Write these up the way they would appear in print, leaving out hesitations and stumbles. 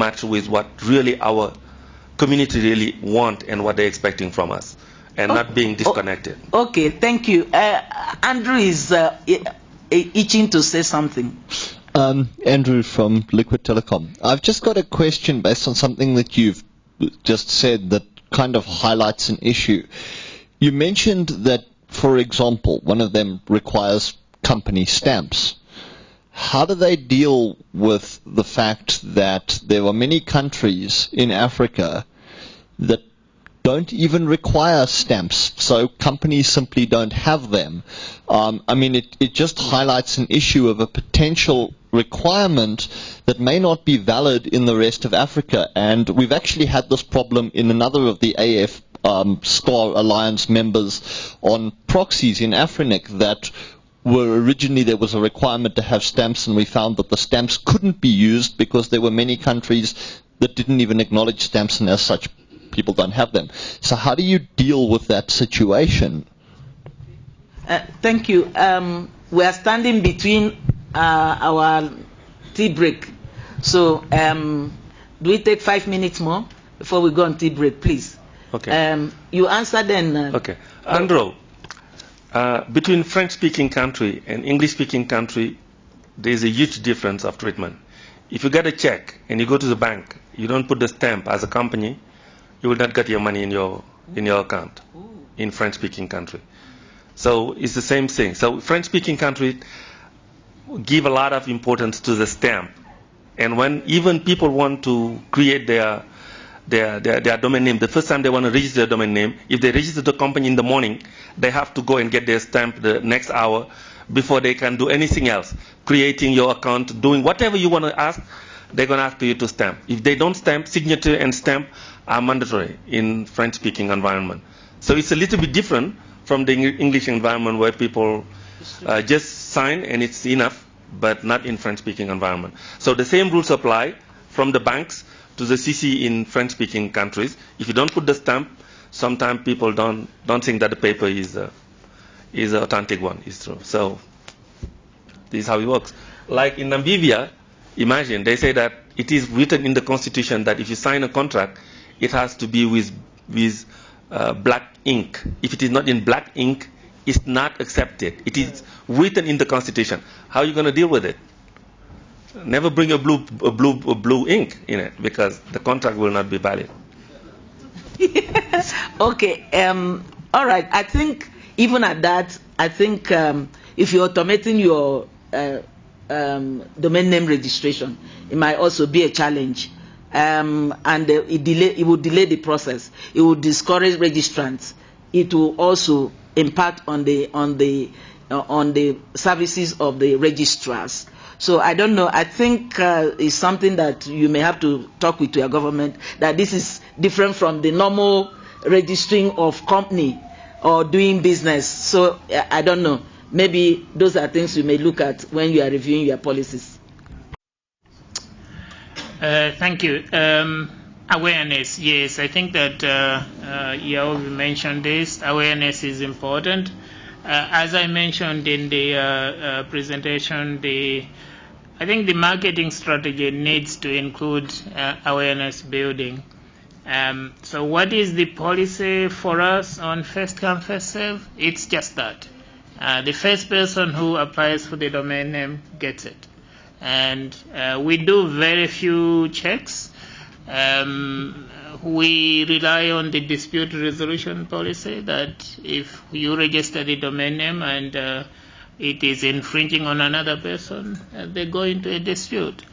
match with what really our community really want and what they're expecting from us, and not being disconnected. Okay, thank you. Andrew is itching to say something. Andrew from Liquid Telecom. I've just got a question based on something that you've just said that kind of highlights an issue. You mentioned that, for example, one of them requires company stamps. How do they deal with the fact that there are many countries in Africa that don't even require stamps, so companies simply don't have them? I mean, it just highlights an issue of a potential requirement that may not be valid in the rest of Africa. And we've actually had this problem in another of the AF Star Alliance members on proxies in Afrinic, that were originally there was a requirement to have stamps, and we found that the stamps couldn't be used because there were many countries that didn't even acknowledge stamps, and as such people don't have them. So how do you deal with that situation? Thank you. We are standing between our tea break. So do we take 5 minutes more before we go on tea break, please? Okay. You answer then. Okay. Andrew, between French-speaking country and English-speaking country, there is a huge difference of treatment. If you get a check and you go to the bank, you don't put the stamp as a company, you will not get your money in your account in French-speaking country. So it's the same thing. So French-speaking country give a lot of importance to the stamp, and when even people want to create their domain name, the first time they want to register their domain name, if they register the company in the morning, they have to go and get their stamp the next hour before they can do anything else. Creating your account, doing whatever you want to ask, they're going to ask you to stamp. If they don't stamp, signature and stamp are mandatory in French-speaking environment. So it's a little bit different from the English environment where people just sign and it's enough, but not in French-speaking environment. So the same rules apply from the banks to the CC in French-speaking countries. If you don't put the stamp, sometimes people don't think that the paper is an authentic one. It's true. So this is how it works. Like in Namibia, imagine they say that it is written in the constitution that if you sign a contract, it has to be with black ink. If it is not in black ink, it's not accepted. It is written in the constitution. How are you going to deal with it? Never bring a blue ink in it, because the contract will not be valid. Okay. All right. I think even at that, I think if you're automating your domain name registration, it might also be a challenge, and it will delay the process. It will discourage registrants. It will also impact on the services of the registrars. So I don't know. I think it's something that you may have to talk with your government, that this is different from the normal registering of company or doing business. So I don't know. Maybe those are things you may look at when you are reviewing your policies. Thank you. Awareness, yes. I think that you mentioned this. Awareness is important. As I mentioned in the presentation, I think the marketing strategy needs to include awareness building. So what is the policy for us on first come, first serve? It's just that. The first person who applies for the domain name gets it. And we do very few checks. We rely on the dispute resolution policy, that if you register the domain name and it is infringing on another person, they go into a dispute.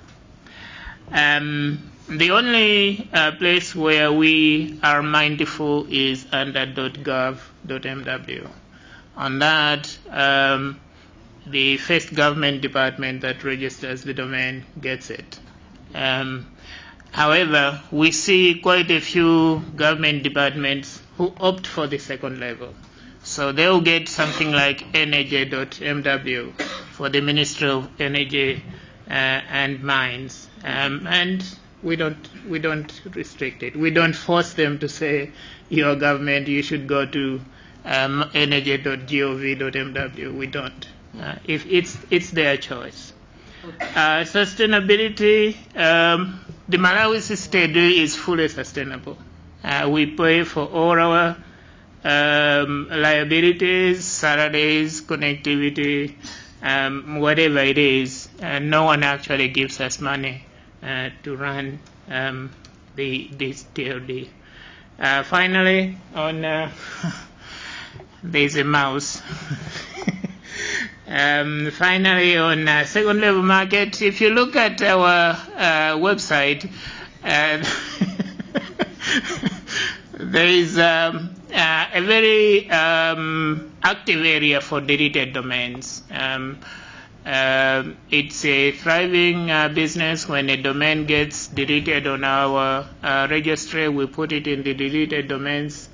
The only place where we are mindful is under .gov.mw. On that, the first government department that registers the domain gets it. However, we see quite a few government departments who opt for the second level. So they'll get something like NAJ.mw for the Ministry of Energy and Mines. And we don't restrict it. We don't force them to say, your government, you should go to NAJ.gov.mw. We don't. If it's their choice. Sustainability, the Malawi CCTLD is fully sustainable. We pay for all our liabilities, salaries, connectivity, whatever it is. No one actually gives us money to run this TLD. Finally, on there's a mouse. Finally, on second level market, if you look at our website, there is a very active area for deleted domains. It's a thriving business. When a domain gets deleted on our registry, we put it in the deleted domains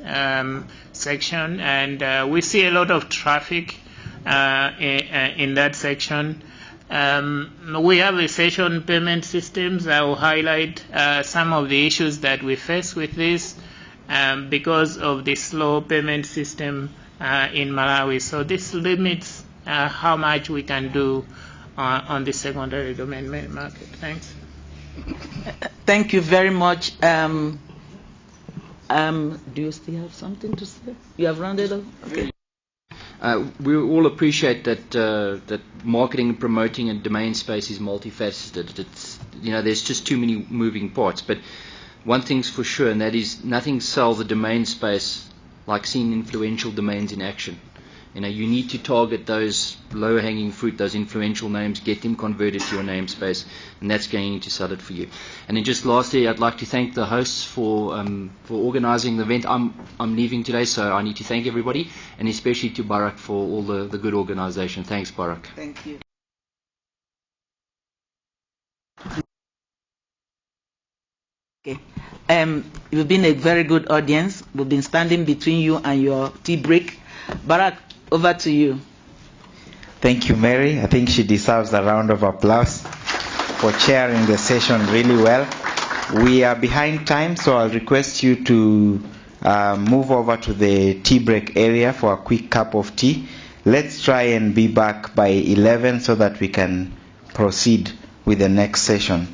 section, and we see a lot of traffic in that section. We have a session payment systems. I will highlight some of the issues that we face with this because of the slow payment system in Malawi. So this limits how much we can do on the secondary domain market. Thanks. Thank you very much. Do you still have something to say? You have rounded up? Okay. We all appreciate that that marketing and promoting a domain space is multifaceted. It's, there's just too many moving parts. But one thing's for sure, and that is nothing sells a domain space like seeing influential domains in action. You need to target those low-hanging fruit, those influential names, get them converted to your namespace, and that's going to sell it for you. And then just lastly, I'd like to thank the hosts for organising the event. I'm leaving today, so I need to thank everybody, and especially to Barak for all the good organisation. Thanks, Barak. Thank you. Okay. You've been a very good audience. We've been standing between you and your tea break. Barak, over to you. Thank you, Mary. I think she deserves a round of applause for chairing the session really well. We are behind time, so I'll request you to move over to the tea break area for a quick cup of tea. Let's try and be back by 11 so that we can proceed with the next session.